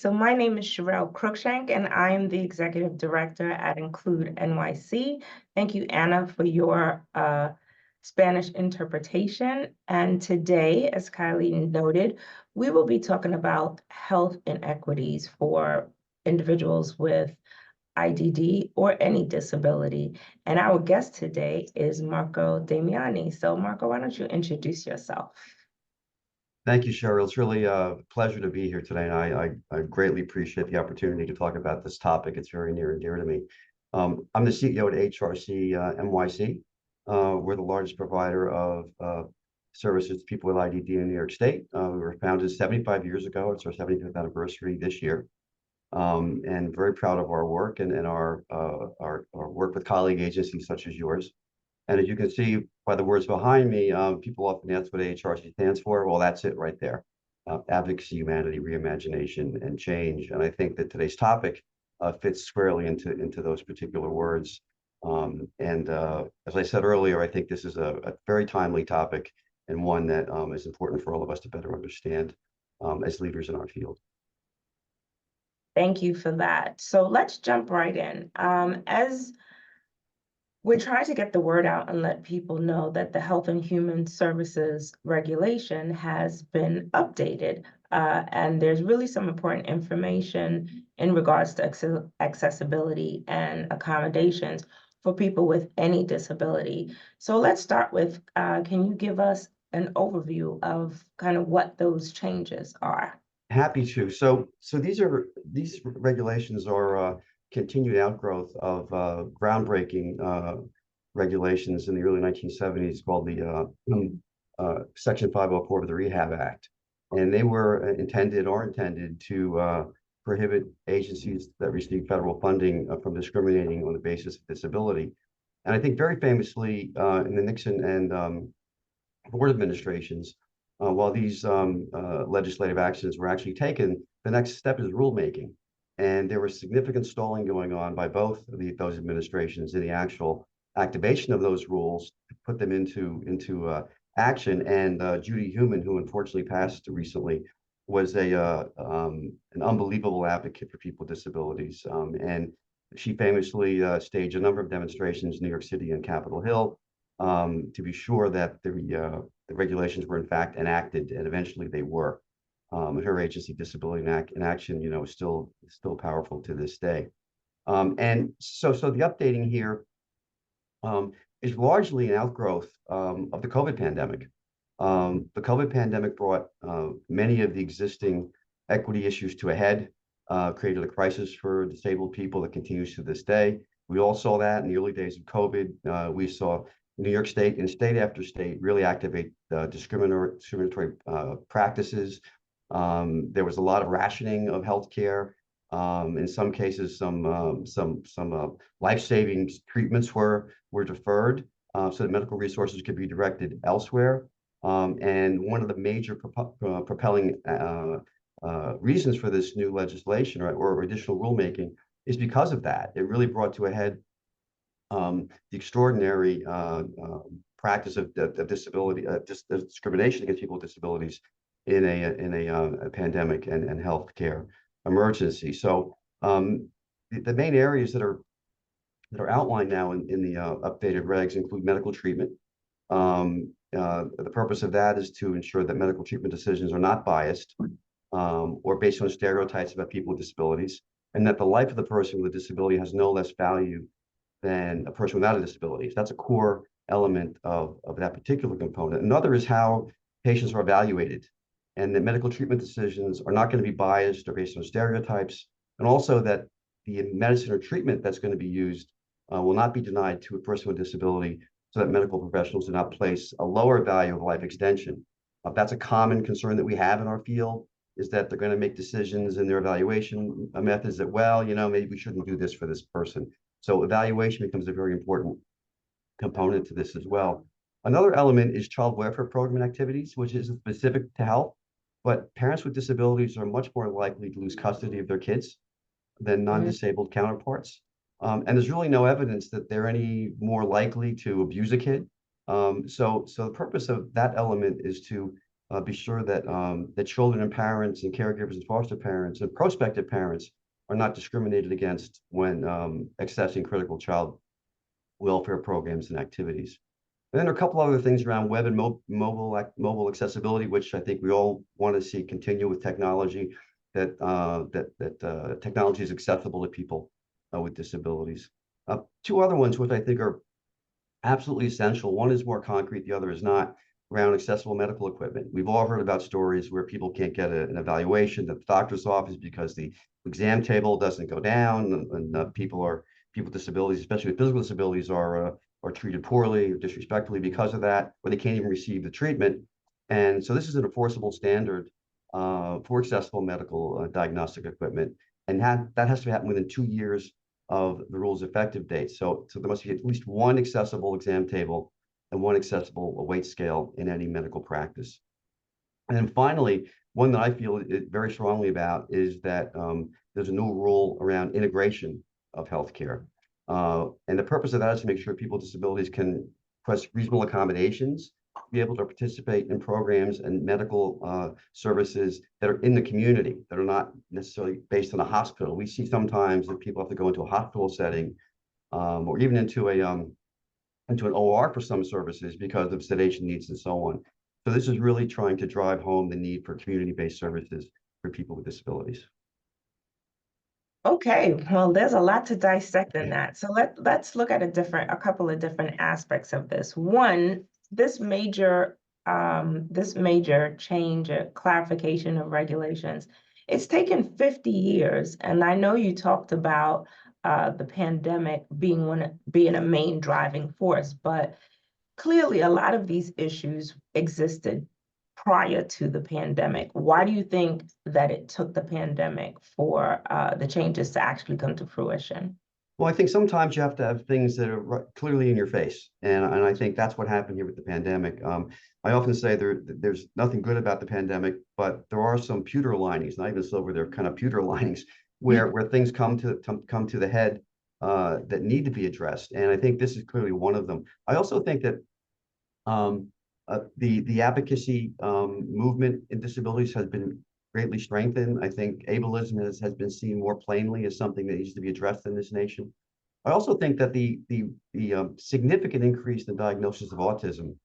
So my name is Cheryelle Cruikshank, and I am the Executive Director at INCLUDEnyc. Thank you, Anna, for your Spanish interpretation. And today, as Kylie noted, we will be talking about health inequities for individuals with IDD or any disability. And our guest today is Marco Damiani. So Marco, why don't you introduce yourself? Thank you, Cheryl. It's really a pleasure to be here today, and I greatly appreciate the opportunity to talk about this topic. It's very near and dear to me. I'm the CEO at AHRC NYC. We're the largest provider of services to people with IDD in New York State. We were founded 75 years ago. It's our 75th anniversary this year, and very proud of our work and our work with colleague agencies such as yours. And as you can see by the words behind me, people often ask what AHRC stands for. Well, that's it right there. Advocacy, humanity, reimagination, and change. And I think that today's topic fits squarely into those particular words. As I said earlier, I think this is a very timely topic and one that is important for all of us to better understand as leaders in our field. Thank you for that. So let's jump right in. As we're trying to get the word out and let people know that the Health and Human Services regulation has been updated. And there's really some important information in regards to accessibility and accommodations for people with any disability. So let's start with, can you give us an overview of kind of what those changes are? Happy to. So these regulations are continued outgrowth of groundbreaking regulations in the early 1970s called the Section 504 of the Rehab Act. And they were intended to prohibit agencies that receive federal funding from discriminating on the basis of disability. And I think very famously in the Nixon and Ford administrations, while these legislative actions were actually taken, the next step is rulemaking. And there was significant stalling going on by both those administrations in the actual activation of those rules to put them into action. And Judy Heumann, who unfortunately passed recently, was an unbelievable advocate for people with disabilities. And she famously staged a number of demonstrations in New York City and Capitol Hill to be sure that the regulations were in fact enacted, and eventually they were. Her agency, Disability in Action, is still powerful to this day. And so the updating here is largely an outgrowth of the COVID pandemic. The COVID pandemic brought many of the existing equity issues to a head, created a crisis for disabled people that continues to this day. We all saw that in the early days of COVID. We saw New York State and state after state really activate discriminatory practices. There was a lot of rationing of healthcare. In some cases, some life-saving treatments were deferred so that medical resources could be directed elsewhere. And one of the major propelling reasons for this new legislation or additional rulemaking is because of that. It really brought to a head the extraordinary practice of disability, discrimination against people with disabilities in a pandemic and healthcare emergency. So the main areas that are outlined now in the updated regs include medical treatment. The purpose of that is to ensure that medical treatment decisions are not biased or based on stereotypes about people with disabilities, and that the life of the person with a disability has no less value than a person without a disability. So that's a core element of that particular component. Another is how patients are evaluated, and that medical treatment decisions are not going to be biased or based on stereotypes, and also that the medicine or treatment that's going to be used will not be denied to a person with disability, so that medical professionals do not place a lower value of life extension. That's a common concern that we have in our field, is that they're going to make decisions in their evaluation methods that, well, maybe we shouldn't do this for this person. So evaluation becomes a very important component to this as well. Another element is child welfare program activities, which is specific to health, but parents with disabilities are much more likely to lose custody of their kids than non-disabled counterparts. And there's really no evidence that they're any more likely to abuse a kid. So the purpose of that element is to be sure that that children and parents and caregivers and foster parents and prospective parents are not discriminated against when accessing critical child welfare programs and activities. And then there are a couple other things around web and mobile accessibility, which I think we all want to see continue with technology, that technology is accessible to people with disabilities. Two other ones which I think are absolutely essential. One is more concrete, the other is not, around accessible medical equipment. We've all heard about stories where people can't get an evaluation at the doctor's office because the exam table doesn't go down, and people with disabilities, especially with physical disabilities, are treated poorly or disrespectfully because of that, or they can't even receive the treatment. And so this is an enforceable standard for accessible medical diagnostic equipment, and that has to happen within 2 years of the rule's effective date. So there must be at least one accessible exam table and one accessible weight scale in any medical practice. And then finally, one that I feel very strongly about is that there's a new rule around integration of healthcare. And the purpose of that is to make sure people with disabilities can request reasonable accommodations, be able to participate in programs and medical services that are in the community, that are not necessarily based in a hospital. We see sometimes that people have to go into a hospital setting or even into an OR for some services because of sedation needs and so on. So this is really trying to drive home the need for community-based services for people with disabilities. Okay, well, there's a lot to dissect in that. So let's look at a couple of different aspects of this. One, this major change, clarification of regulations, it's taken 50 years, and I know you talked about the pandemic being a main driving force, but clearly a lot of these issues existed prior to the pandemic. Why do you think that it took the pandemic for the changes to actually come to fruition? Well, I think sometimes you have to have things that are clearly in your face, and I think that's what happened here with the pandemic. I often say there's nothing good about the pandemic, but there are some pewter linings, not even silver, they're kind of pewter linings, where things come to the head that need to be addressed, and I think this is clearly one of them. I also think that the advocacy movement in disabilities has been greatly strengthened. I think ableism has been seen more plainly as something that needs to be addressed in this nation. I also think that the significant increase in diagnosis of autism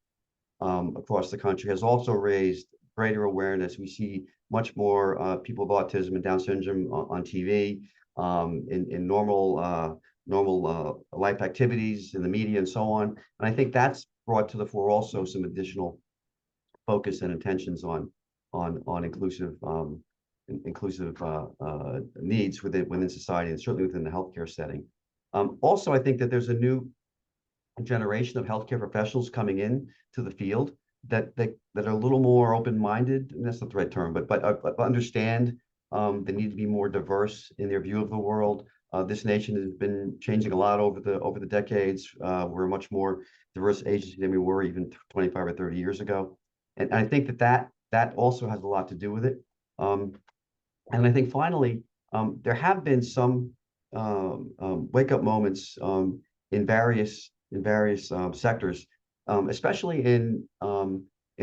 across the country has also raised greater awareness. We see much more people with autism and Down syndrome on TV, in normal life activities in the media and so on. And I think that's brought to the fore also some additional focus and intentions on inclusive needs within society, and certainly within the healthcare setting. Also, I think that there's a new generation of healthcare professionals coming in to the field that are a little more open-minded, and that's not the right term, but understand the need to be more diverse in their view of the world. This nation has been changing a lot over the decades. We're a much more diverse agency than we were even 25 or 30 years ago. And I think that also has a lot to do with it. And I think finally, there have been some wake-up moments in various sectors, especially in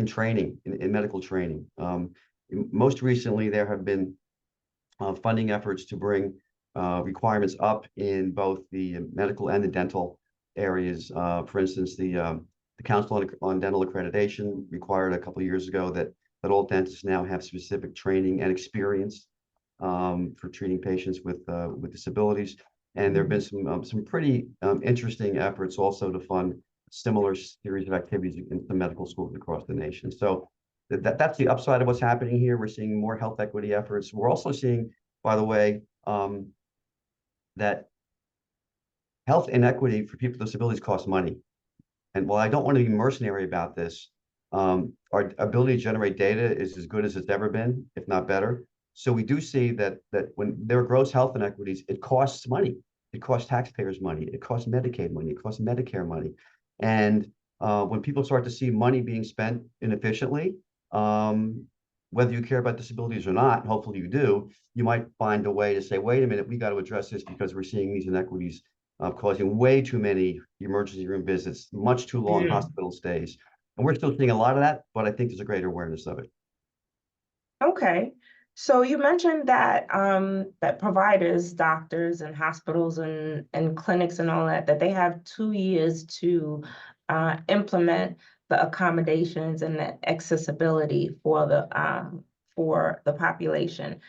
training, in medical training. Most recently, there have been funding efforts to bring requirements up in both the medical and the dental areas. For instance, the Council on Dental Accreditation required a couple of years ago that all dentists now have specific training and experience for treating patients with disabilities. And there have been some pretty interesting efforts also to fund similar series of activities in the medical schools across the nation. So that's the upside of what's happening here. We're seeing more health equity efforts. We're also seeing, by the way, that health inequity for people with disabilities costs money. And while I don't want to be mercenary about this, our ability to generate data is as good as it's ever been, if not better. So we do see that when there are gross health inequities, it costs money. It costs taxpayers money. It costs Medicaid money. It costs Medicare money. And when people start to see money being spent inefficiently, whether you care about disabilities or not, hopefully you do, you might find a way to say, wait a minute, we got to address this because we're seeing these inequities causing way too many emergency room visits, much too long hospital stays. And we're still seeing a lot of that, but I think there's a greater awareness of it. Okay. So you mentioned that that providers, doctors and hospitals and clinics and all that, that they have 2 years to implement the accommodations and the accessibility for the population.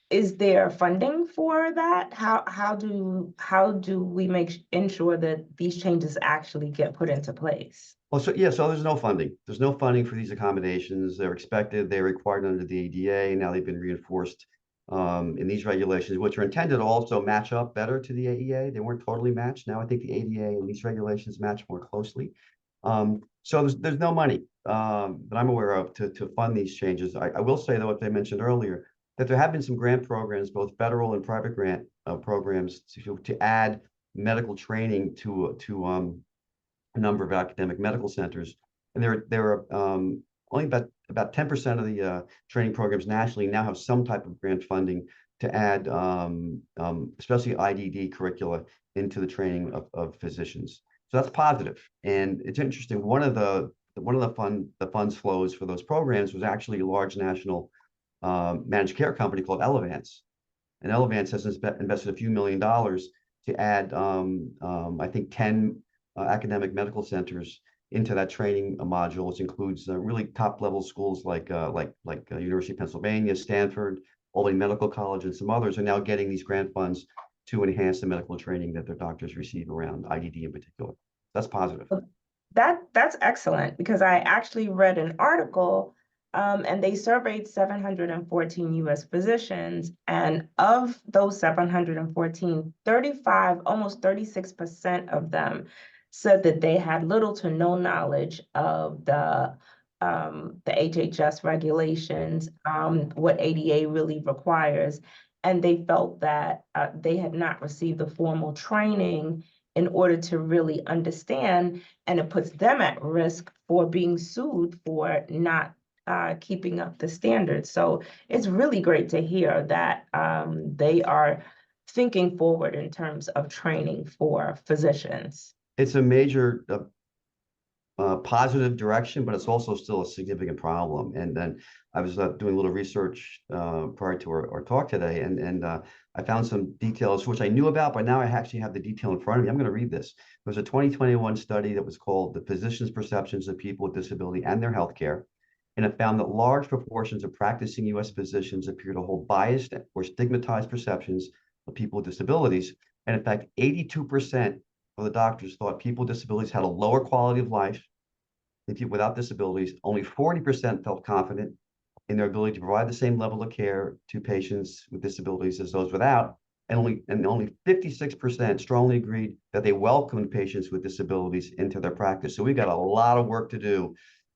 Is there funding for that? How do we ensure that these changes actually get put into place? Well, so yeah, so there's no funding. There's no funding for these accommodations. They're expected, they're required under the ADA. Now they've been reinforced in these regulations, which are intended to also match up better to the AEA. They weren't totally matched. Now I think the ADA and these regulations match more closely. So there's no money that I'm aware of to fund these changes. I will say, though, what I mentioned earlier, that there have been some grant programs, both federal and private grant programs to add medical training to a number of academic medical centers. And there are only about 10% of the training programs nationally now have some type of grant funding to add especially IDD curricula into the training of physicians. So that's positive. And it's interesting. One of the funds flows for those programs was actually a large national managed care company called Elevance. And Elevance has invested a few $1,000,000 to add, I think, 10 academic medical centers into that training module, which includes really top level schools like University of Pennsylvania, Stanford, Albany Medical College, and some others are now getting these grant funds to enhance the medical training that their doctors receive around IDD in particular. That's positive. That's excellent, because I actually read an article and they surveyed 714 US physicians, and of those 714, 35, almost 36% of them said that they had little to no knowledge of the HHS regulations, what ADA really requires, and they felt that they had not received the formal training in order to really understand, and it puts them at risk for being sued for not keeping up the standards. So it's really great to hear that they are thinking forward in terms of training for physicians. It's a major positive direction, but it's also still a significant problem. And then I was doing a little research prior to our talk today, and I found some details which I knew about, but now I actually have the detail in front of me. I'm going to read this. There was a 2021 study that was called "The Physicians' Perceptions of People with Disability and Their Healthcare," and it found that large proportions of practicing U.S. physicians appear to hold biased or stigmatized perceptions of people with disabilities. And in fact, 82% of the doctors thought people with disabilities had a lower quality of life than people without disabilities. Only 40% felt confident in their ability to provide the same level of care to patients with disabilities as those without. And only 56% strongly agreed that they welcomed patients with disabilities into their practice. So we've got a lot of work to do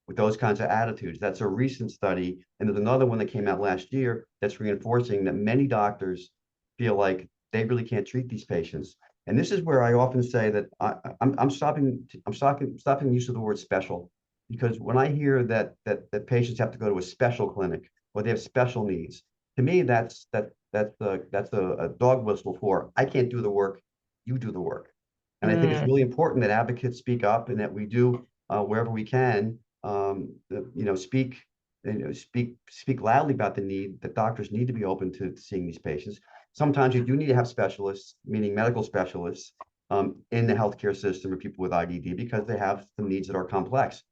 with those kinds of attitudes. That's a recent study. And there's another one that came out last year that's reinforcing that many doctors feel like they really can't treat these patients. And this is where I often say that I'm stopping the use of the word special, because when I hear that patients have to go to a special clinic or they have special needs, to me that's a dog whistle for I can't do the work, you do the work. And I think it's really important that advocates speak up and that we do wherever we can, speak loudly about the need that doctors need to be open to seeing these patients. Sometimes you do need to have specialists, meaning medical specialists, in the healthcare system of people with IDD because they have some needs that are complex.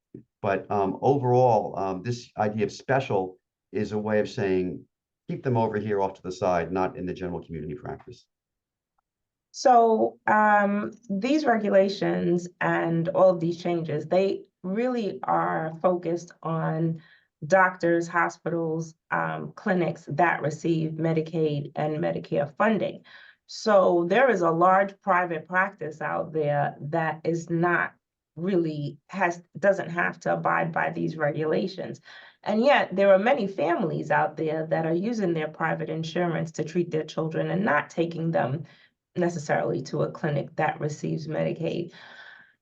But overall, this idea of special is a way of saying, keep them over here off to the side, not in the general community practice. So these regulations and all of these changes, they really are focused on doctors, hospitals, clinics that receive Medicaid and Medicare funding. So there is a large private practice out there that is not really doesn't have to abide by these regulations. And yet there are many families out there that are using their private insurance to treat their children and not taking them necessarily to a clinic that receives Medicaid.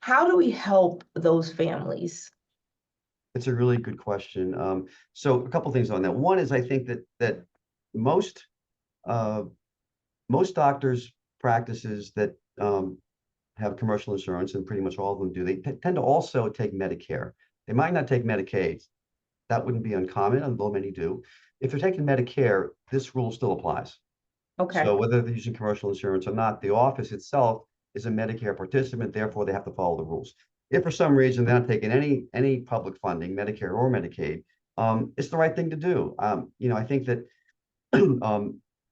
How do we help those families? It's a really good question. So a couple things on that. One is I think that most doctors' practices that have commercial insurance, and pretty much all of them do. They tend to also take Medicare. They might not take Medicaid. That wouldn't be uncommon, although many do. If they're taking Medicare, this rule still applies. Okay, So whether they're using commercial insurance or not, the office itself is a Medicare participant, therefore they have to follow the rules. If for some reason they're not taking any public funding, Medicare or Medicaid, it's the right thing to do. I think that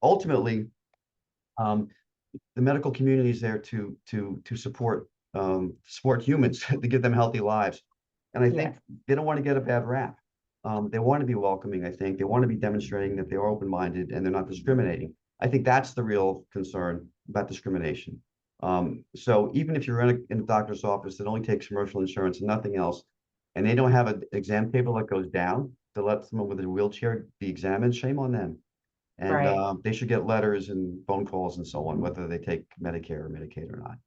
ultimately, the medical community is there to support humans to give them healthy lives, and I think yes. they don't want to get a bad rap. They want to be welcoming. I think they want to be demonstrating that they are open-minded and they're not discriminating. I think that's the real concern about discrimination. So even if you're in a doctor's office that only takes commercial insurance and nothing else, and they don't have an exam table that goes down to let someone with a wheelchair be examined, shame on them. And Right. they should get letters and phone calls and so on, whether they take Medicare or Medicaid or not.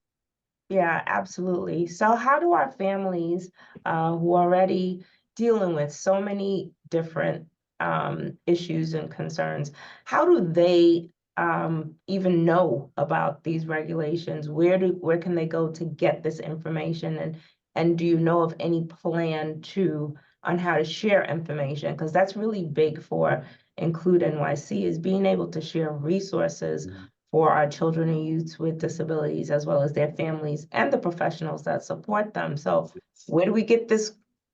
Yeah, absolutely. So how do our families who are already dealing with so many different issues and concerns, how do they even know about these regulations? Where can they go to get this information? And do you know of any plan on how to share information? Because that's really big for Include NYC, is being able to share resources Mhm. for our children and youths with disabilities, as well as their families and the professionals that support them. So where do we get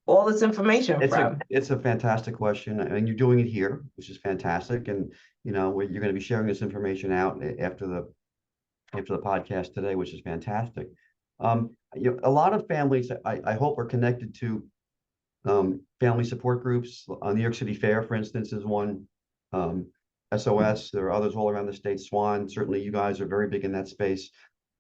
all this information from? It's a fantastic question, and you're doing it here, which is fantastic. And you're going to be sharing this information out after the podcast today, which is fantastic. A lot of families, I hope, are connected to family support groups. New York City Fair, for instance, is one. Um, SOS, there are others all around the state. SWAN, certainly you guys are very big in that space.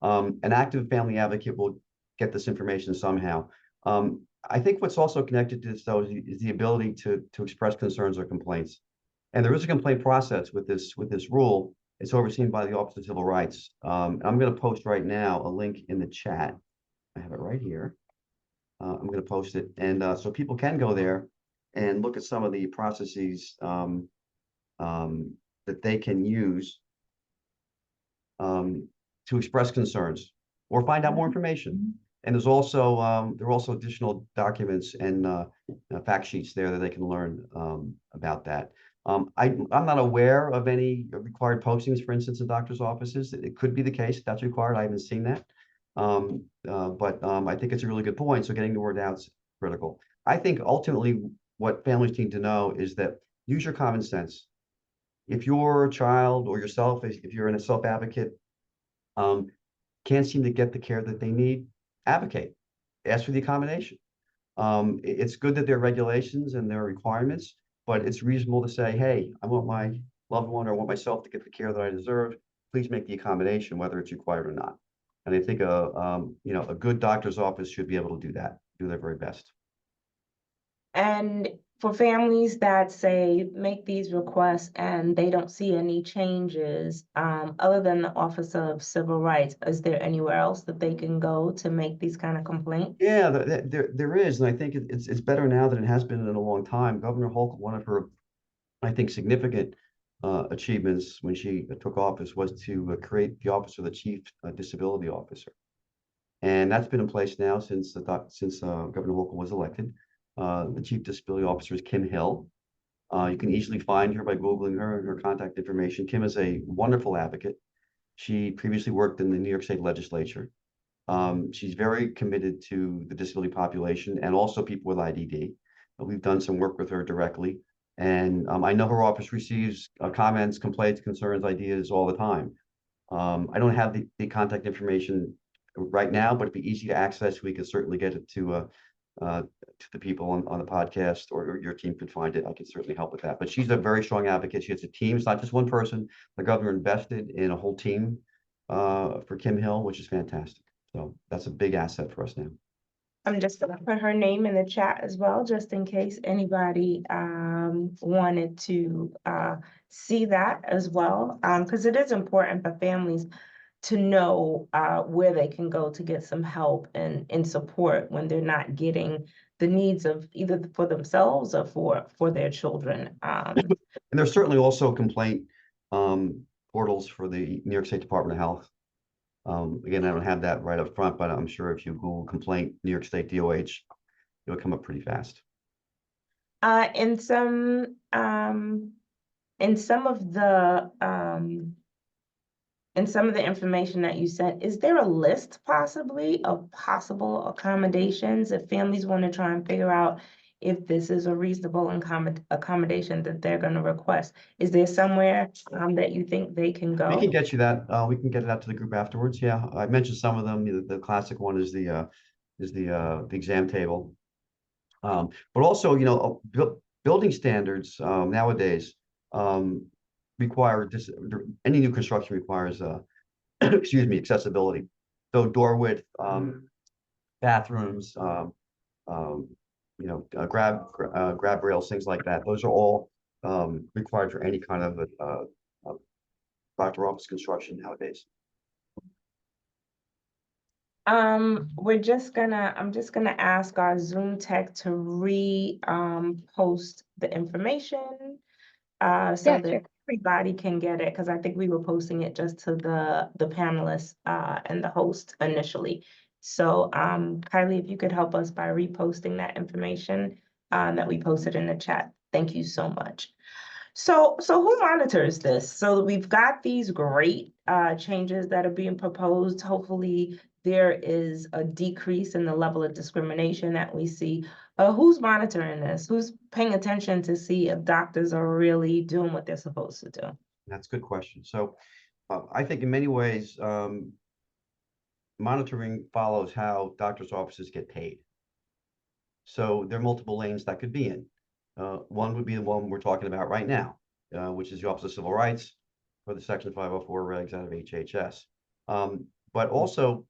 An active family advocate will get this information somehow. I think what's also connected to this, though, is the ability to express concerns or complaints. And there is a complaint process with this rule. It's overseen by the Office of Civil Rights. I'm going to post right now a link in the chat. I have it right here. I'm going to post it, and so people can go there and look at some of the processes that they can use to express concerns or find out more information. And there are also additional documents and fact sheets there that they can learn about that. I'm not aware of any required postings, for instance, in doctors' offices. It could be the case that's required. I haven't seen that. But I think it's a really good point. So getting the word out is critical. I think ultimately what families need to know is that use your common sense. If your child or yourself, if you're in a self-advocate, um, can't seem to get the care that they need, advocate. Ask for the accommodation. It's good that there are regulations and there are requirements, but it's reasonable to say, hey, I want my loved one or I want myself to get the care that I deserve. Please make the accommodation, whether it's required or not. And I think a good doctor's office should be able to do that, do their very best. And for families that say make these requests and they don't see any changes, other than the Office of Civil Rights, is there anywhere else that they can go to make these kind of complaints? Yeah, there is, and I think it's better now than it has been in a long time. Governor Hochul, one of her, I think, significant achievements when she took office was to create the Office of the Chief Disability Officer. And that's been in place now since Governor Hochul was elected. The Chief Disability Officer is Kim Hill. You can easily find her by Googling her and her contact information. Kim is a wonderful advocate. She previously worked in the New York State Legislature. She's very committed to the disability population and also people with IDD. We've done some work with her directly. And I know her office receives comments, complaints, concerns, ideas all the time. I don't have the contact information right now, but it'd be easy to access. We could certainly get it to the people on the podcast, or your team could find it. I can certainly help with that. But she's a very strong advocate. She has a team. It's not just one person. The governor invested in a whole team for Kim Hill, which is fantastic. So that's a big asset for us now. I'm just gonna put her name in the chat as well, just in case anybody wanted to see that as well, because it is important for families to know where they can go to get some help and support when they're not getting the needs of either for themselves or for their children. And there's certainly also complaint portals for the New York State Department of Health. Again, I don't have that right up front, but I'm sure if you Google complaint New York State DOH, it'll come up pretty fast. Uh, in some um, in some of the in some of the information that you sent, is there a list possibly of possible accommodations if families want to try and figure out if this is a reasonable accommodation that they're going to request? Is there somewhere that you think they can We go? can get you that. We can get it out to the group afterwards. Yeah, I mentioned some of them. The classic one is the exam table. But also, building standards nowadays um, require any new construction requires excuse me, accessibility. So door width, bathrooms, um, grab rails, things like that. Those are all required for any kind of doctor office construction nowadays. I'm just gonna ask our Zoom tech to post the information so Yeah, that sure. everybody can get it, because I think we were posting it just to the panelists and the host initially. So Kylie, if you could help us by reposting that information that we posted in the chat. Thank you so much. So who monitors this? So we've got these great changes that are being proposed. Hopefully there is a decrease in the level of discrimination that we see. Who's monitoring this? Who's paying attention to see if doctors are really doing what they're supposed to do? That's a good question. So I think in many ways, monitoring follows how doctors' offices get paid. So there are multiple lanes that could be in. One would be the one we're talking about right now, which is the Office of Civil Rights for the Section 504 regs out of HHS. But also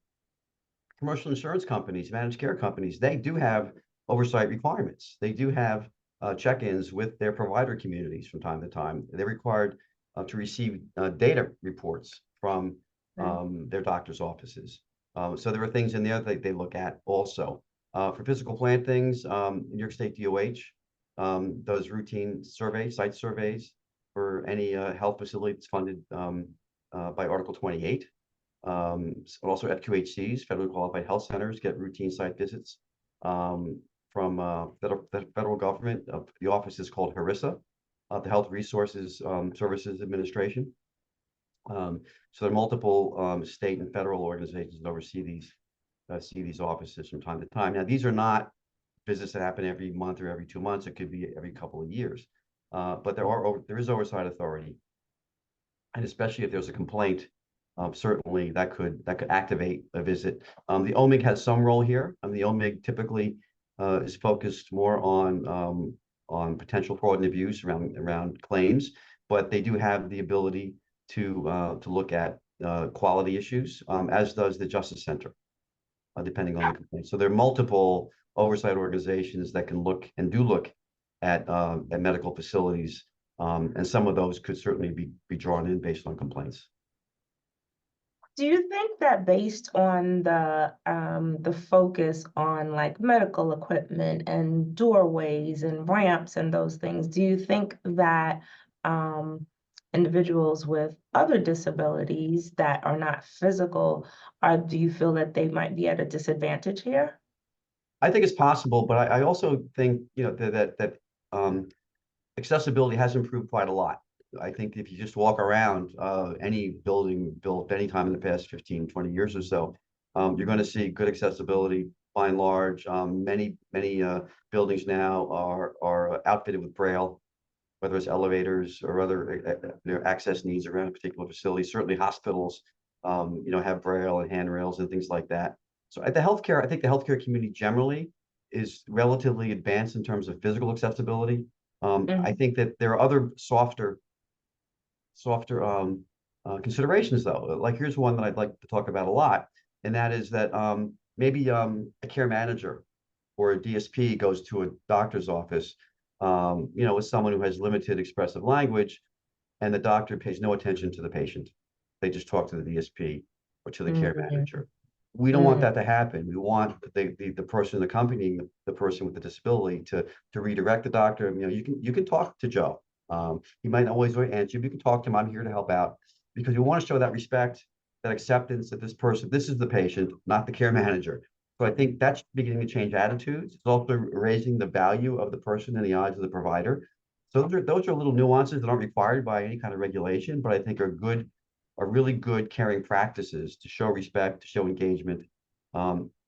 commercial insurance companies, managed care companies, they do have oversight requirements. They do have check-ins with their provider communities from time to time. They're required to receive data reports from their doctor's offices. So there are things in there that they look at also. For physical plant things, New York State DOH does routine surveys, site surveys for any health facility that's funded by Article 28. Also FQHCs, Federally Qualified Health Centers, get routine site visits from the federal government. The office is called HRSA, the Health Resources Services Administration. So there are multiple state and federal organizations that oversee these offices from time to time. Now, these are not visits that happen every month or every 2 months. It could be every couple of years. But there is oversight authority, and especially if there's a complaint, certainly that could activate a visit. The OMIG has some role here. The OMIG typically is focused more on potential fraud and abuse around claims, but they do have the ability to look at quality issues, as does the Justice Center, depending on the complaint. So there are multiple oversight organizations that can look at medical facilities, and some of those could certainly be drawn in based on complaints. Do you think that based on the focus on like medical equipment and doorways and ramps and those things, do you think that individuals with other disabilities that are not physical, do you feel that they might be at a disadvantage here? I think it's possible, but I also think that accessibility has improved quite a lot. I think if you just walk around any building built anytime in the past 15, 20 years or so, you're going to see good accessibility by and large. Many buildings now are outfitted with Braille, whether it's elevators or other access needs around a particular facility. Certainly hospitals, have Braille and handrails and things like that. So I think the healthcare community generally is relatively advanced in terms of physical accessibility. I think that there are other softer considerations though. Like here's one that I'd like to talk about a lot, and that is that maybe a care manager or a DSP goes to a doctor's office, with someone who has limited expressive language, and the doctor pays no attention to the patient. They just talk to the DSP or to the care manager. We don't want that to happen. We want the person accompanying the person with the disability to redirect the doctor. You can talk to Joe. He might not always answer you, but you can talk to him. I'm here to help out, because we want to show that respect, that acceptance that this is the patient, not the care manager. So I think that's beginning to change attitudes. It's also raising the value of the person in the eyes of the provider. So those are little nuances that aren't required by any kind of regulation, but I think are really good caring practices to show respect, to show engagement.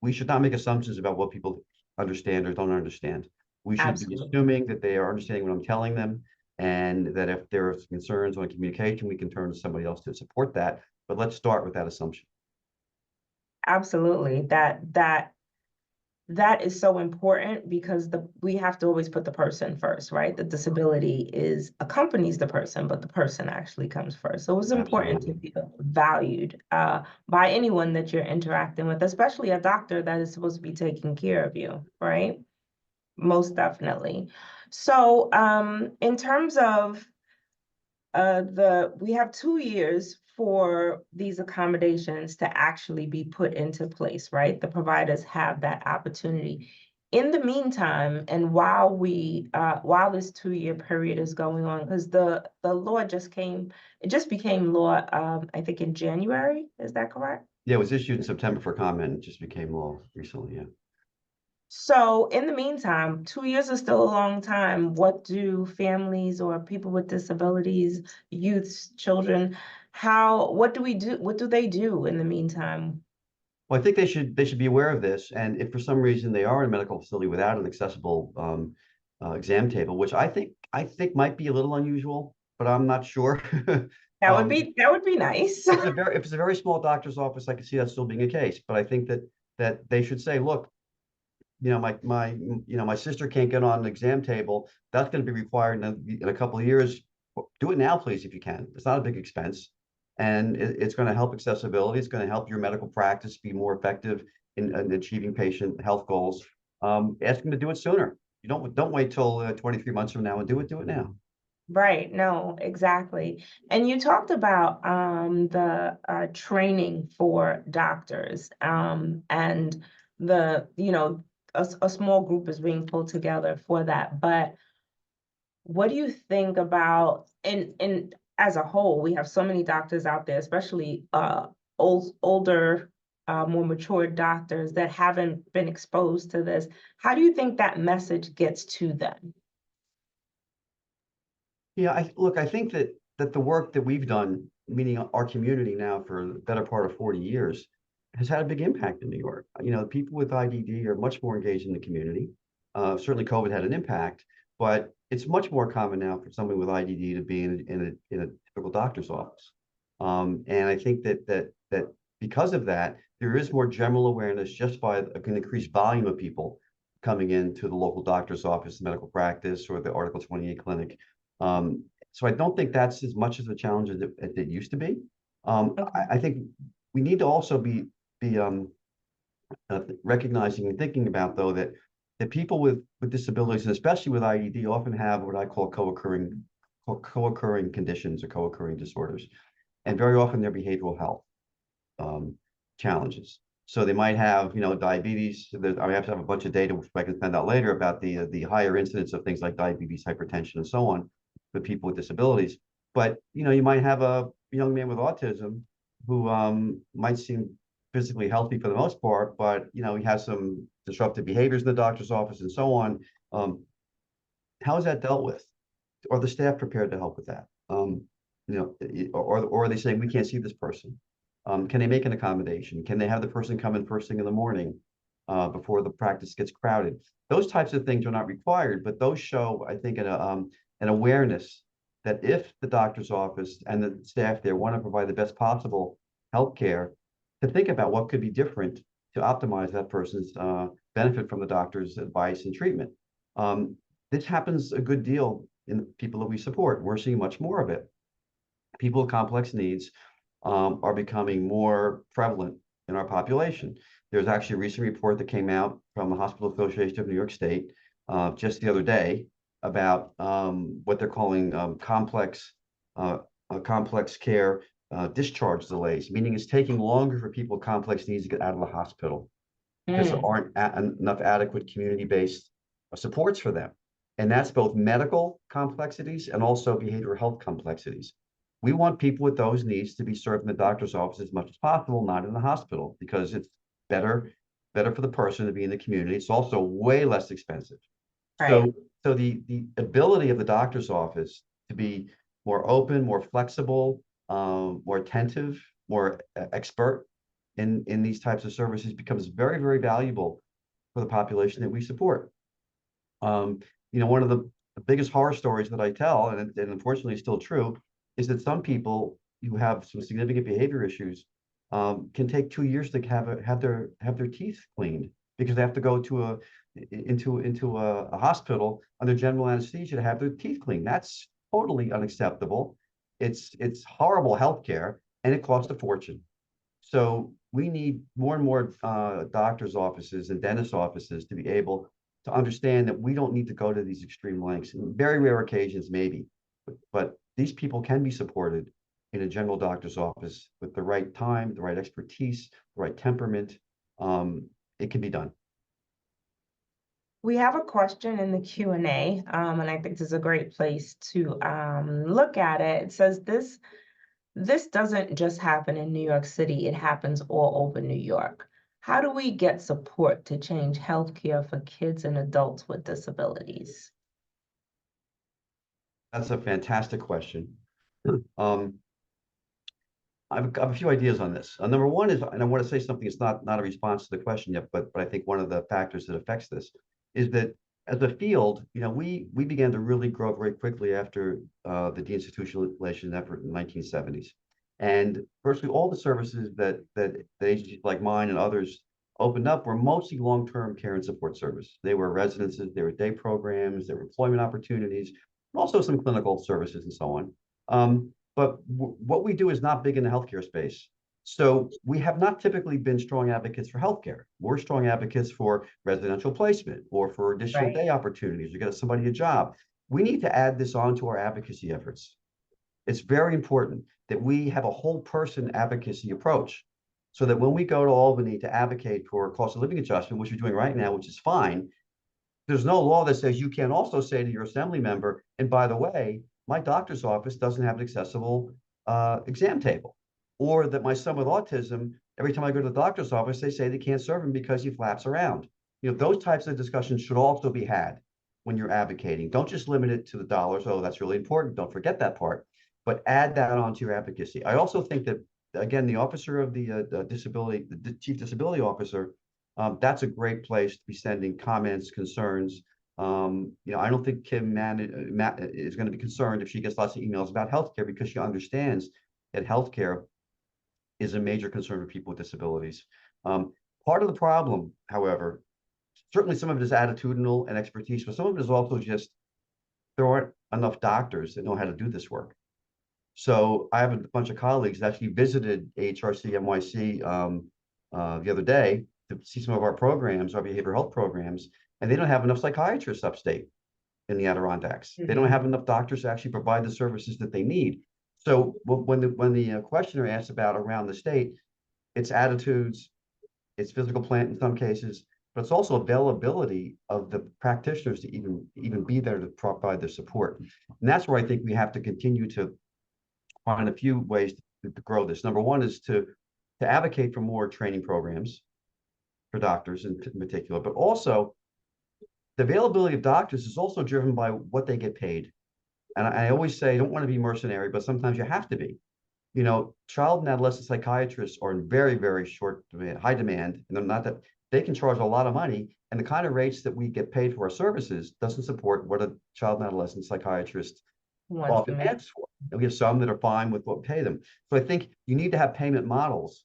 We should not make assumptions about what people understand or don't understand. We should be Absolutely. assuming that they are understanding what I'm telling them, and that if there are concerns on communication, we can turn to somebody else to support that. But let's start with that assumption. Absolutely. That is so important because we have to always put the person first, right? The disability accompanies the person, but the person actually comes first. So it's important to Absolutely. feel valued by anyone that you're interacting with, especially a doctor that is supposed to be taking care of you, right? Most definitely. So in terms of we have 2 years for these accommodations to actually be put into place, right? The providers have that opportunity. In the meantime, and while this 2-year period is going on, because the law it just became law, I think in January, is that correct? Yeah, it was issued in September for comment. It just became law recently. Yeah. So in the meantime, 2 years is still a long time. What do families or people with disabilities, youths, children, what do we do? What do they do in the meantime? Well, I think they should be aware of this, and if for some reason they are in a medical facility without an accessible exam table, which I think might be a little unusual, but I'm not sure. That would be nice. If it's a very small doctor's office, I can see that still being a case. But I think that they should say, look, my sister can't get on an exam table. That's going to be required in a couple of years. Do it now, please, if you can. It's not a big expense, and it's going to help accessibility. It's going to help your medical practice be more effective in achieving patient health goals. Ask them to do it sooner. You don't wait till 23 months from now and do it now. Right, no, exactly. And you talked about the training for doctors and a small group is being pulled together for that. But what do you think about and as a whole, we have so many doctors out there, especially older, more mature doctors that haven't been exposed to this. How do you think that message gets to them? Yeah, I think that the work that we've done, meaning our community now for the better part of 40 years, has had a big impact in New York. People with IDD are much more engaged in the community. Certainly COVID had an impact, but it's much more common now for somebody with IDD to be in a typical doctor's office. And I think that because of that, there is more general awareness just by an increased volume of people coming into the local doctor's office, medical practice, or the Article 28 clinic. So I don't think that's as much of a challenge as it used to be. Okay. I think we need to also be recognizing and thinking about, though, that people with disabilities, and especially with IED, often have what I call co-occurring conditions or co-occurring disorders, and very often they're behavioral health challenges. So they might have, diabetes. I have to have a bunch of data, which I can send out later, about the higher incidence of things like diabetes, hypertension, and so on for people with disabilities. But you might have a young man with autism who might seem physically healthy for the most part, but he has some disruptive behaviors in the doctor's office and so on. How is that dealt with? Are the staff prepared to help with that? Or are they saying we can't see this person? Can they make an accommodation? Can they have the person come in first thing in the morning before the practice gets crowded? Those types of things are not required, but those show, I think, an awareness that if the doctor's office and the staff there want to provide the best possible health care, to think about what could be different to optimize that person's benefit from the doctor's advice and treatment. This happens a good deal in the people that we support. We're seeing much more of it. People with complex needs are becoming more prevalent in our population. There's actually a recent report that came out from the Hospital Association of New York State just the other day about what they're calling complex care discharge delays, meaning it's taking longer for people with complex needs to get out of the hospital because there aren't enough adequate community-based supports for them. And that's both medical complexities and also behavioral health complexities. We want people with those needs to be served in the doctor's office as much as possible, not in the hospital, because it's better, better for the person to be in the community. It's also way less expensive. Right. So the ability of the doctor's office to be more open, more flexible, more attentive, more expert in these types of services becomes very, very valuable for the population that we support. One of the biggest horror stories that I tell, and unfortunately still true, is that some people who have some significant behavior issues can take 2 years to have their teeth cleaned because they have to go to a hospital under general anesthesia to have their teeth cleaned. That's totally unacceptable. It's horrible healthcare, and it costs a fortune. So we need more and more doctors' offices and dentist offices to be able to understand that we don't need to go to these extreme lengths. In very rare occasions, maybe, but these people can be supported in a general doctor's office with the right time, the right expertise, the right temperament. It can be done. We have a question in the Q&A, and I think this is a great place to look at it. It says this doesn't just happen in New York City, it happens all over New York. How do we get support to change healthcare for kids and adults with disabilities? That's a fantastic question. Um, I've got a few ideas on this. Number one is, and I want to say something, it's not a response to the question yet, but I think one of the factors that affects this is that as a field, we began to really grow very quickly after the deinstitutionalization effort in the 1970s. And virtually all the services that agencies like mine and others opened up were mostly long-term care and support service. They were residences, they were day programs, they were employment opportunities, also some clinical services and so on. But what we do is not big in the healthcare space. So we have not typically been strong advocates for healthcare. We're strong advocates for residential placement or for additional Right. day opportunities to get somebody a job. We need to add this on to our advocacy efforts. It's very important that we have a whole person advocacy approach so that when we go to Albany to advocate for cost of living adjustment, which we're doing right now, which is fine, there's no law that says you can't also say to your assembly member, and by the way, my doctor's office doesn't have an accessible exam table. Or that my son with autism, every time I go to the doctor's office, they say they can't serve him because he flaps around. Those types of discussions should also be had when you're advocating. Don't just limit it to the dollars. Oh, that's really important. Don't forget that part, but add that onto your advocacy. I also think that, again, the officer of the disability, the chief disability officer, that's a great place to be sending comments, concerns. I don't think Kim Matt is going to be concerned if she gets lots of emails about healthcare because she understands that healthcare is a major concern for people with disabilities. Part of the problem, however, certainly some of it is attitudinal and expertise, but some of it is also just there aren't enough doctors that know how to do this work. So I have a bunch of colleagues that actually visited AHRC NYC the other day to see some of our programs, our behavioral health programs, and they don't have enough psychiatrists upstate in the Adirondacks. They don't have enough doctors to actually provide the services that they need. So when the questioner asks about around the state, it's attitudes, it's physical plant in some cases, but it's also availability of the practitioners to even be there to provide the support. And that's where I think we have to continue to find a few ways to grow this. Number one is to advocate for more training programs for doctors in particular, but also the availability of doctors is also driven by what they get paid. And I always say, I don't want to be mercenary, but sometimes you have to be. Child and adolescent psychiatrists are in very, very high demand, and they're not that they can charge a lot of money, and the kind of rates that we get paid for our services doesn't support what a child and adolescent psychiatrist often asks for. And we have some that are fine with what we pay them. So I think you need to have payment models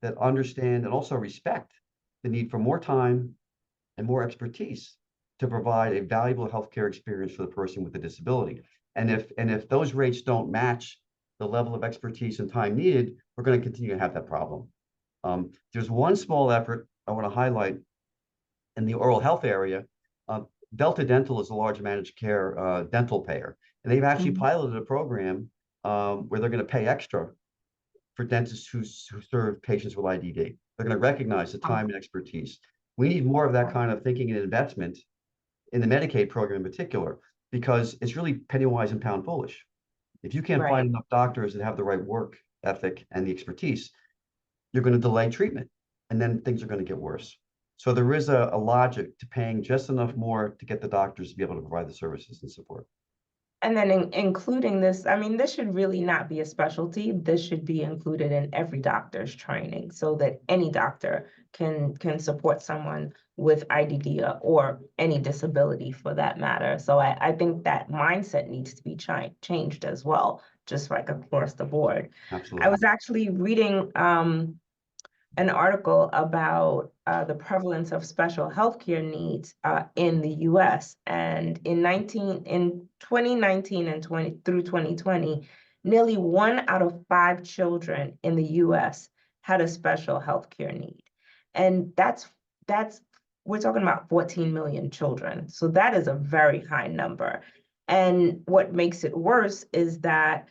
that understand and also respect the need for more time and more expertise to provide a valuable healthcare experience for the person with a disability. And if those rates don't match the level of expertise and time needed, we're going to continue to have that problem. There's one small effort I want to highlight in the oral health area. Delta Dental is a large managed care dental payer, and they've actually piloted a program where they're going to pay extra for dentists who serve patients with IDD. They're going to recognize the time and expertise. We need more of that kind of thinking and investment in the Medicaid program in particular, because it's really penny wise and pound foolish. If you can't Right. find enough doctors that have the right work ethic and the expertise, you're going to delay treatment, and then things are going to get worse. So there is a logic to paying just enough more to get the doctors to be able to provide the services and support. And then including this, I mean, this should really not be a specialty. This should be included in every doctor's training so that any doctor can support someone with IDD or any disability for that matter. So I think that mindset needs to be changed as well, just like across the board. I Absolutely. was actually reading an article about the prevalence of special healthcare needs in the US. And in 2019 and 2020, nearly 1 out of 5 children in the US had a special healthcare need. And that's we're talking about 14 million children. So that is a very high number. And what makes it worse is that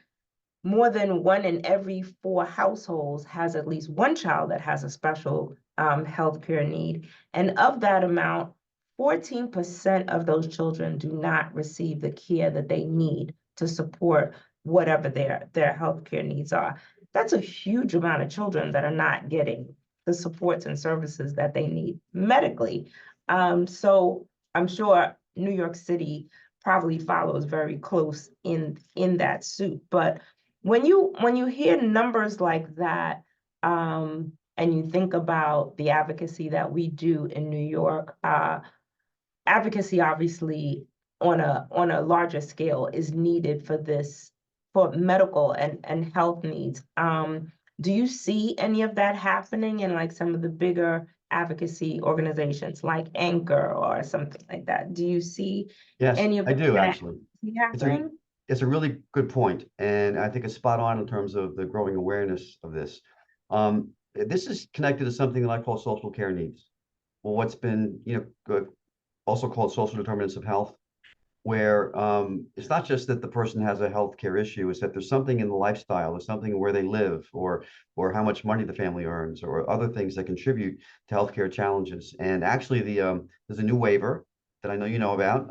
more than 1 in every 4 households has at least one child that has a special healthcare need. And of that amount, 14% of those children do not receive the care that they need to support whatever their healthcare needs are. That's a huge amount of children that are not getting the supports and services that they need medically. So I'm sure New York City probably follows very close in that suit. But when you hear numbers like that, and you think about the advocacy that we do in New York, advocacy obviously on a larger scale is needed for this, for medical and health needs. Do you see any of that happening in like some of the bigger advocacy organizations like Anchor or something like that? Do you see Yes, any of I that do kind of actually. advocacy It's a happening? it's a really good point, and I think it's spot on in terms of the growing awareness of this. This is connected to something that I call social care needs. Well, what's been, also called social determinants of health, where it's not just that the person has a healthcare issue, it's that there's something in the lifestyle, there's something where they live, or how much money the family earns, or other things that contribute to healthcare challenges. And actually, there's a new waiver that I know you know about,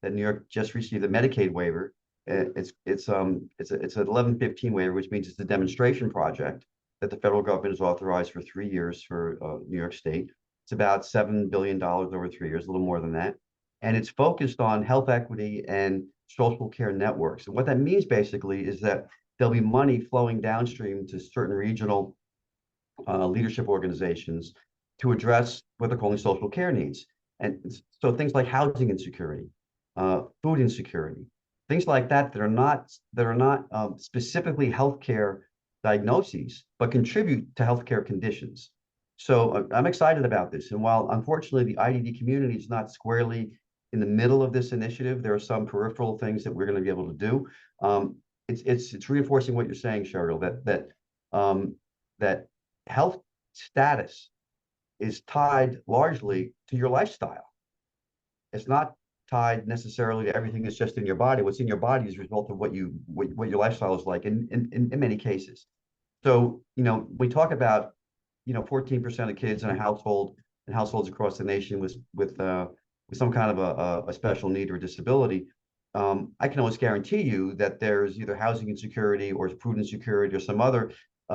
that New York just received, the Medicaid waiver. It's an 1115 waiver, which means it's a demonstration project that the federal government has authorized for 3 years for New York State. It's about $7 billion over 3 years, a little more than that. And it's focused on health equity and social care networks. And what that means basically is that there'll be money flowing downstream to certain regional leadership organizations to address what they're calling social care needs. And so things like housing insecurity, food insecurity, things like that that are not specifically healthcare diagnoses, but contribute to healthcare conditions. So I'm excited about this. And while unfortunately the IDD community is not squarely in the middle of this initiative, there are some peripheral things that we're going to be able to do. It's reinforcing what you're saying, Cheryl, that health status is tied largely to your lifestyle. It's not tied necessarily to everything that's just in your body. What's in your body is a result of what your lifestyle is like in many cases. So, we talk about, 14% of kids in a household and households across the nation with some kind of a special need or disability. I can almost guarantee you that there's either housing insecurity or food insecurity or some other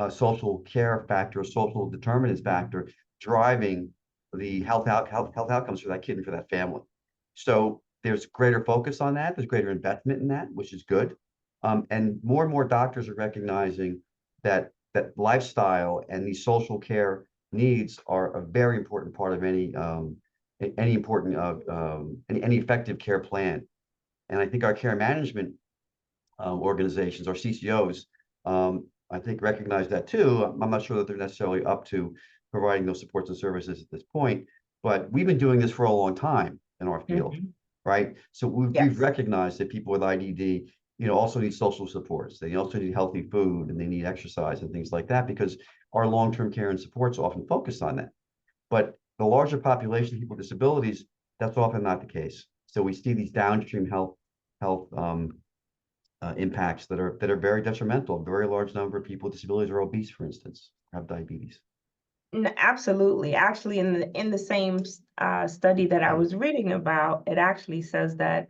social care factor, social determinants factor driving the health outcomes for that kid and for that family. So there's greater focus on that. There's greater investment in that, which is good. And more doctors are recognizing that lifestyle and these social care needs are a very important part of any important any effective care plan. And I think our care management organizations, our CCOs, I think recognize that too. I'm not sure that they're necessarily up to providing those supports and services at this point, but we've been doing this for a long time in our field, right? So we've Yes. recognized that people with IDD, also need social supports. They also need healthy food and they need exercise and things like that because our long-term care and supports often focus on that. But the larger population of people with disabilities, that's often not the case. So we see these downstream health impacts that are very detrimental. A very large number of people with disabilities are obese, for instance, have diabetes. Absolutely. Actually, in the same study that I was reading about, it actually says that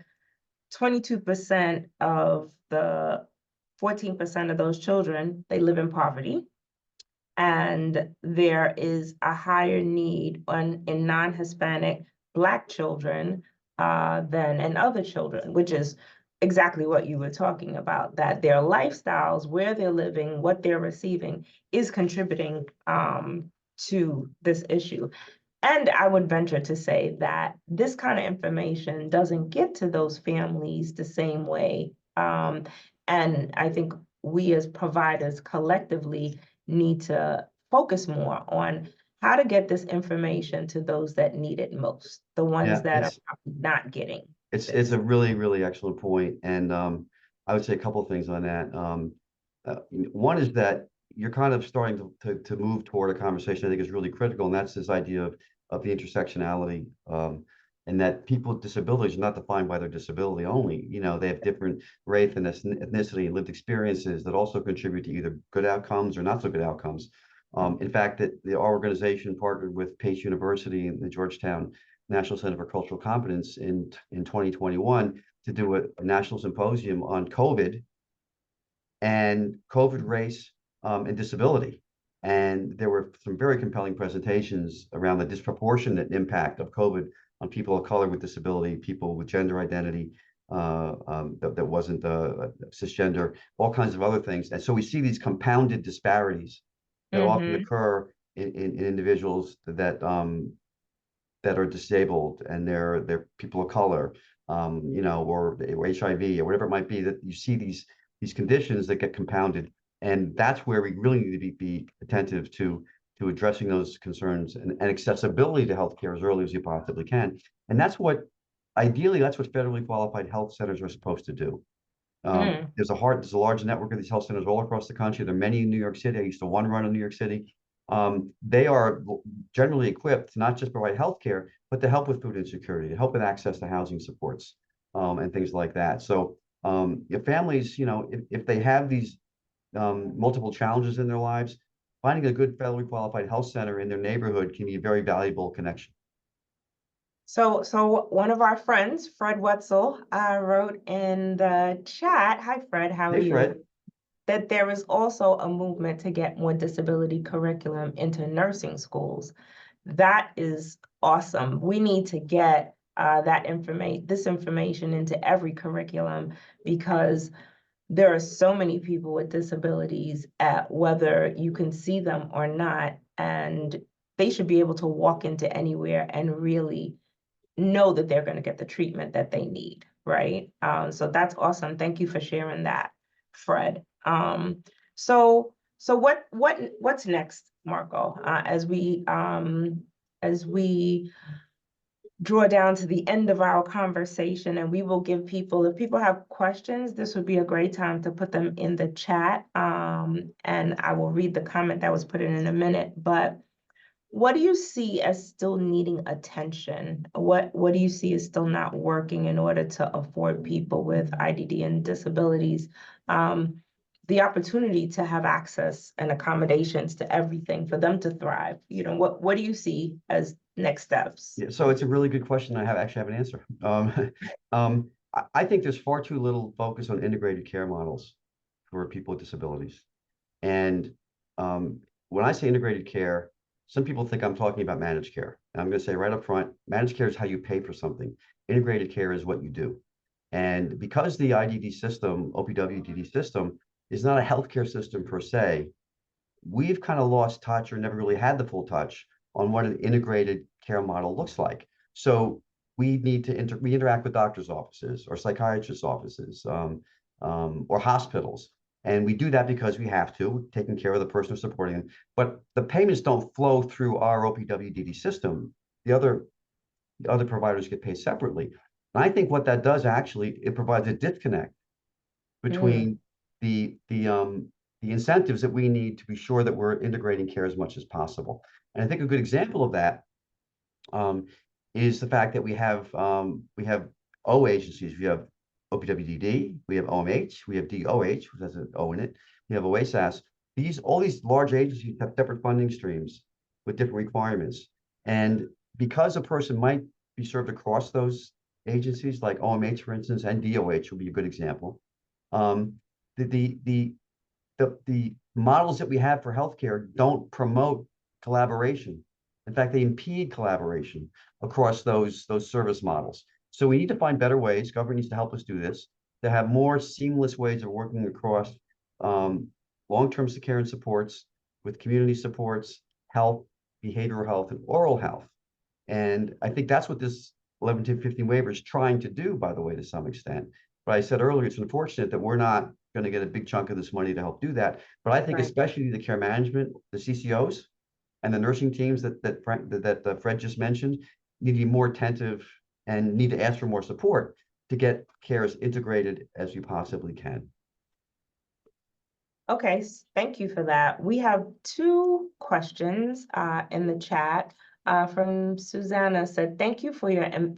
22% of the 14% of those children, they live in poverty. And there is a higher need in non-Hispanic Black children than in other children, which is exactly what you were talking about, that their lifestyles, where they're living, what they're receiving is contributing to this issue. And I would venture to say that this kind of information doesn't get to those families the same way. And I think we as providers collectively need to focus more on how to get this information to those that need it most, the ones Yeah, that are probably not getting it's this. a really, really excellent point. And I would say a couple of things on that. One is that you're kind of starting to move toward a conversation I think is really critical, and that's this idea of the intersectionality, and that people with disabilities are not defined by their disability only. You know, they have different race and ethnicity and lived experiences that also contribute to either good outcomes or not so good outcomes. In fact, that our organization partnered with Pace University and the Georgetown National Center for Cultural Competence in 2021 to do a national symposium on COVID and COVID, race, and disability. And there were some very compelling presentations around the disproportionate impact of COVID on people of color with disability, people with gender identity that wasn't cisgender, all kinds of other things. And so we see these compounded disparities that often occur in individuals that are disabled and they're people of color, you know, or HIV or whatever it might be, that you see these conditions that get compounded. And that's where we really need to be attentive to addressing those concerns and accessibility to healthcare as early as you possibly can. And that's what, ideally, that's what federally qualified health centers are supposed to do. There's a large network of these health centers all across the country. There are many in New York City. I used to run in New York City. They are generally equipped to not just provide healthcare, but to help with food insecurity, to help with access to housing supports, and things like that. So if families, you know, if they have these multiple challenges in their lives, finding a good federally qualified health center in their neighborhood can be a very valuable connection. So one of our friends, Fred Wetzel, wrote in the chat, hi Fred, how are Hey, you? Fred. That there is also a movement to get more disability curriculum into nursing schools. That is awesome. We need to get this information into every curriculum, because there are so many people with disabilities, whether you can see them or not, and they should be able to walk into anywhere and really know that they're going to get the treatment that they need, right? So that's awesome. Thank you for sharing that, Fred. So what's next, Marco? As we draw down to the end of our conversation, and we will give people, if people have questions, this would be a great time to put them in the chat. And I will read the comment that was put in a minute. But what do you see as still needing attention? What do you see as still not working in order to afford people with IDD and disabilities the opportunity to have access and accommodations to everything for them to thrive? You know, what do you see as next steps? Yeah, so it's a really good question. I actually have an answer. I think there's far too little focus on integrated care models for people with disabilities. And when I say integrated care, some people think I'm talking about managed care. And I'm going to say right up front, managed care is how you pay for something. Integrated care is what you do. And because the IDD system, OPWDD system, is not a healthcare system per se, we've kind of lost touch or never really had the full touch on what an integrated care model looks like. So we need to we interact with doctors' offices or psychiatrists' offices, or hospitals. And we do that because we have to, taking care of the person who's supporting them. But the payments don't flow through our OPWDD system. The other providers get paid separately. And I think what that does actually, it provides a disconnect between the incentives that we need to be sure that we're integrating care as much as possible. And I think a good example of that is the fact that we have O agencies. We have OPWDD, we have OMH, we have DOH, which has an O in it. We have OASAS. All these large agencies have separate funding streams with different requirements. And because a person might be served across those agencies, like OMH, for instance, and DOH would be a good example. the models that we have for healthcare don't promote collaboration. In fact, they impede collaboration across those service models. So we need to find better ways. Government needs to help us do this, to have more seamless ways of working across long-term care and supports with community supports, health, behavioral health, and oral health. And I think that's what this 11 to 15 waiver is trying to do, by the way, to some extent. But I said earlier, it's unfortunate that we're not going to get a big chunk of this money to help do that. But I think Right. especially the care management, the CCOs, and the nursing teams that Fred just mentioned need to be more attentive and need to ask for more support to get care as integrated as we possibly can. Okay, thank you for that. We have two questions in the chat. From Susanna said, "Thank you for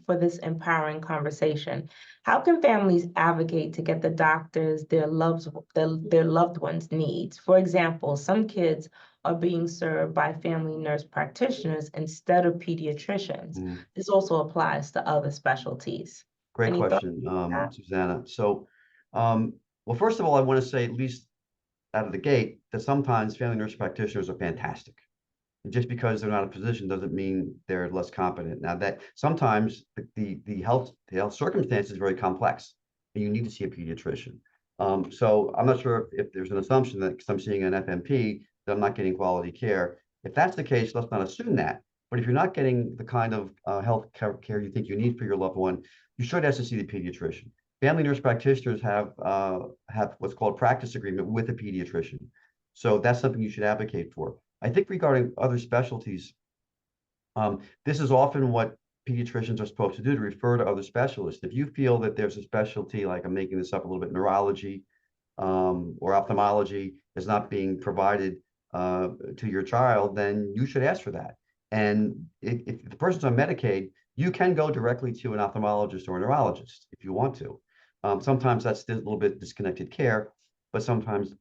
for this empowering conversation. How can families advocate to get the doctors their loved ones' needs? For example, some kids are being served by family nurse practitioners instead of pediatricians. This also applies to other specialties." Great Any thoughts question, on that? Susanna. So, well, first of all, I want to say, at least out of the gate, that sometimes family nurse practitioners are fantastic. And just because they're not a physician doesn't mean they're less competent. Now, that sometimes the health circumstance is very complex, and you need to see a pediatrician. So I'm not sure if there's an assumption that because I'm seeing an FNP that I'm not getting quality care. If that's the case, let's not assume that. But if you're not getting the kind of health care you think you need for your loved one, you should ask to see the pediatrician. Family nurse practitioners have what's called practice agreement with a pediatrician. So that's something you should advocate for. I think regarding other specialties, this is often what pediatricians are supposed to do, to refer to other specialists. If you feel that there's a specialty, like I'm making this up a little bit, neurology or ophthalmology is not being provided to your child, then you should ask for that. And if the person's on Medicaid, you can go directly to an ophthalmologist or a neurologist if you want to. Sometimes that's a little bit disconnected care, but sometimes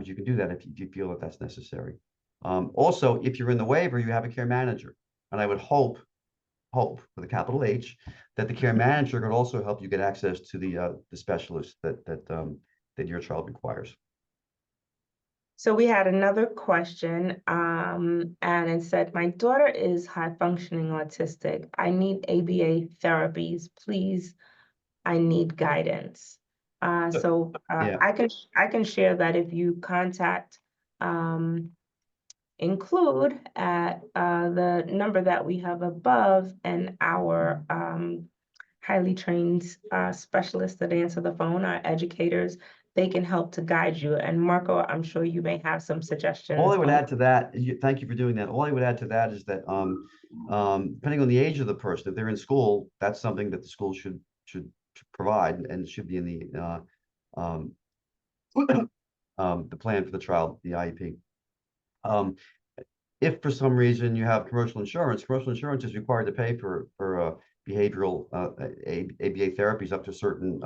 you can do that if you feel that that's necessary. Also, if you're in the waiver, you have a care manager, and I would hope with a capital H that the care manager could also help you get access to the specialist that your child requires. So we had another question, and it said, "My daughter is high functioning autistic. I need ABA therapies. Please, I need guidance." So Yeah. I can share that if you contact Include at the number that we have above, and our highly trained specialists that answer the phone, our educators, they can help to guide you. And Marco, I'm sure you may have some suggestions. All I would add to that, thank you for doing that. All I would add to that is that depending on the age of the person, if they're in school, that's something that the school should provide and should be in the plan for the child, the IEP. If for some reason you have commercial insurance is required to pay for behavioral ABA therapies up to a certain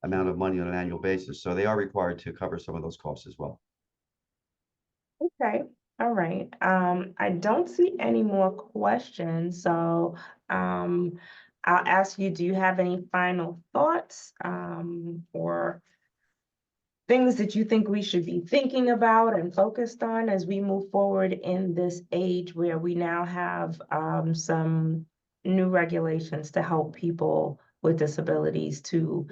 amount of money on an annual basis. So they are required to cover some of those costs as well. Okay, all right. I don't see any more questions, so I'll ask you, do you have any final thoughts or things that you think we should be thinking about and focused on as we move forward in this age where we now have some new regulations to help people with disabilities to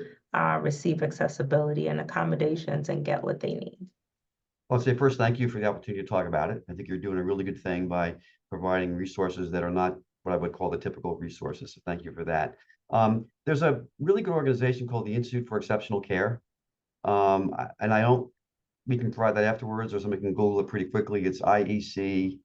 receive accessibility and accommodations and get what they need? Well, I'll say first, thank you for the opportunity to talk about it. I think you're doing a really good thing by providing resources that are not what I would call the typical resources. So thank you for that. There's a really good organization called the Institute for Exceptional Care. And we can provide that afterwards, or somebody can Google it pretty quickly. It's IEC.org,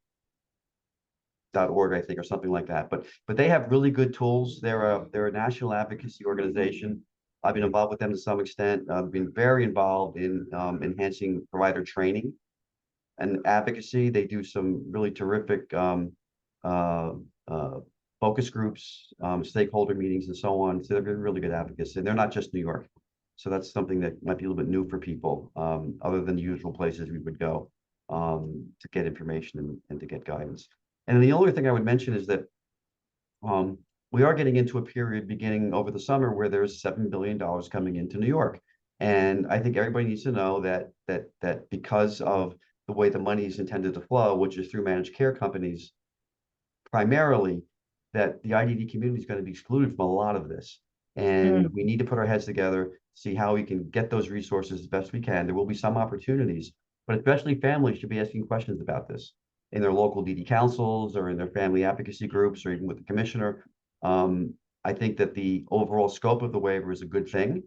I think, or something like that. But they have really good tools. They're a national advocacy organization. I've been involved with them to some extent. I've been very involved in enhancing provider training and advocacy. They do some really terrific focus groups, stakeholder meetings, and so on. So they're really good advocates, and they're not just New York. So that's something that might be a little bit new for people, other than the usual places we would go to get information and to get guidance. And the only thing I would mention is that we are getting into a period beginning over the summer where there's $7 billion coming into New York. And I think everybody needs to know that because of the way the money is intended to flow, which is through managed care companies primarily, that the IDD community is going to be excluded from a lot of this. And we need to put our heads together, see how we can get those resources as best we can. There will be some opportunities, but especially families should be asking questions about this in their local DD councils or in their family advocacy groups or even with the commissioner. I think that the overall scope of the waiver is a good thing.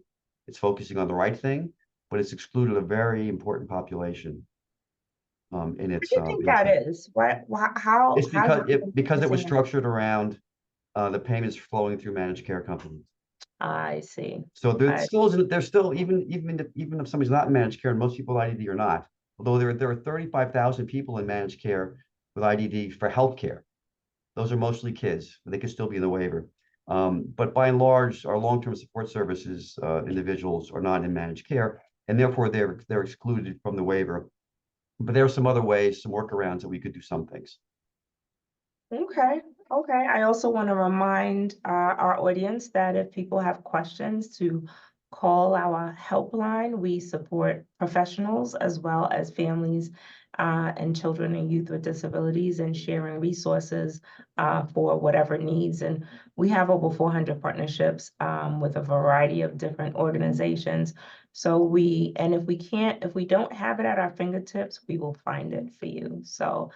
It's focusing on the right thing, but it's excluded a very important population in its. What do you think that is? What? It's How do you think because it was missing it? structured around the payments flowing through managed care companies. I see. So there I still isn't, there's still, even if somebody's not in managed care, and most people with IDD are not, although there are 35,000 people in managed care with IDD for healthcare. Those are mostly kids, but they could still be in the waiver. But by and large, our long-term support services individuals are not in managed care, and therefore they're excluded from the waiver. But there are some other ways, some workarounds that we could do some things. Okay, okay. I also want to remind our audience that if people have questions, to call our helpline. We support professionals as well as families and children and youth with disabilities, and sharing resources for whatever needs. And we have over 400 partnerships with a variety of different organizations. So if we don't have it at our fingertips, we will find it for you. So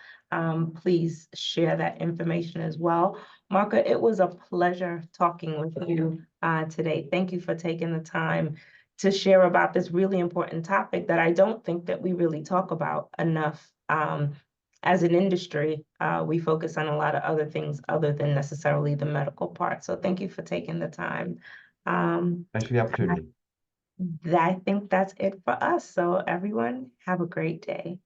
please share that information as well. Marka, it was a pleasure talking with you today. Thank you for taking the time to share about this really important topic that I don't think that we really talk about enough. As an industry, we focus on a lot of other things other than necessarily the medical part. So thank you for taking the time. Thanks for the opportunity. I think that's it for us. So everyone, have a great day.